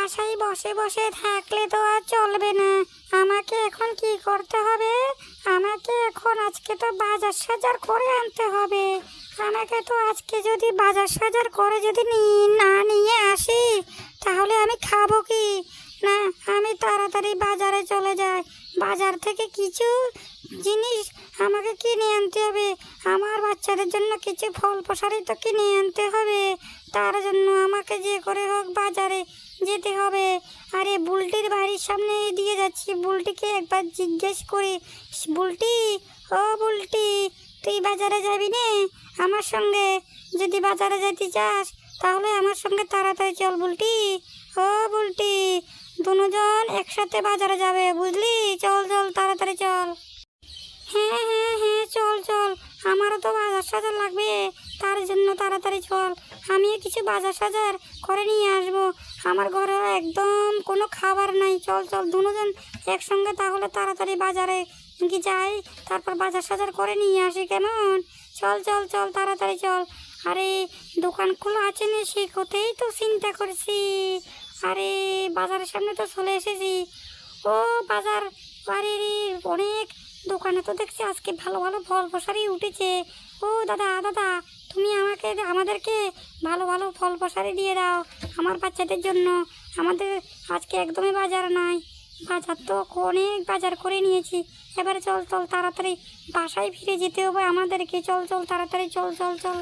বাসায় বসে বসে থাকলে তো আর চলবে না। আমাকে এখন কি করতে হবে? আমাকে এখন আজকে তো বাজার সাজার করে আনতে হবে। আমাকে তো আজকে যদি বাজার সাজার করে যদি না নিয়ে আসি, তাহলে আমি খাবো কি? না, আমি তাড়াতাড়ি বাজারে চলে যাই। বাজার থেকে কিছু জিনিস আমাকে কিনে আনতে হবে। আমার বাচ্চাদের জন্য কিছু ফল প্রসারি তো কিনে আনতে হবে। তার জন্য আমাকে যে করে হোক বাজারে যেতে হবে। আরে বুলটির বাড়ির সামনে দিয়ে যাচ্ছি, বুলটিকে একবার জিজ্ঞেস করি। বুলটি, ও বুলটি, তুই বাজারে যাবি নে আমার সঙ্গে? যদি বাজারে যেতে চাস তাহলে আমার সঙ্গে তাড়াতাড়ি চল বুলটি। ও বুলটি, দুজন একসাথে বাজারে যাবে, বুঝলি? চল চল, তাড়াতাড়ি চল। হ্যাঁ হ্যাঁ হ্যাঁ, চল চল, আমারও তো বাজার সাজার লাগবে, তার জন্য তাড়াতাড়ি চল। আমিও কিছু বাজার সাজার করে নিয়ে আসবো। আমার ঘরে একদম কোনো খাবার নাই। চল চল, দুজন একসঙ্গে তাহলে তাড়াতাড়ি বাজারে কি যাই, তারপর বাজার সাজার করে নিয়ে আসি, কেমন? চল চল চল, তাড়াতাড়ি চল। আরে দোকান খোলা আছে না, সেই কথাই তো চিন্তা করছি। আরে বাজারের সামনে তো চলে এসেছি। ও বাজার, আরে অনেক দোকানে তো দেখছি আজকে ভালো ভালো ফল প্রসারি উঠেছে। ও দাদা দাদা, তুমি আমাদেরকে ভালো ভালো ফল প্রসারি দিয়ে দাও আমার বাচ্চাদের জন্য। আমাদের আজকে একদমই বাজার নাই। বাজার তো অনেক বাজার করে নিয়েছি। এবারে চল চল, তাড়াতাড়ি বাসায় ফিরে যেতে হবে আমাদেরকে। চল চল, তাড়াতাড়ি চল চল চল।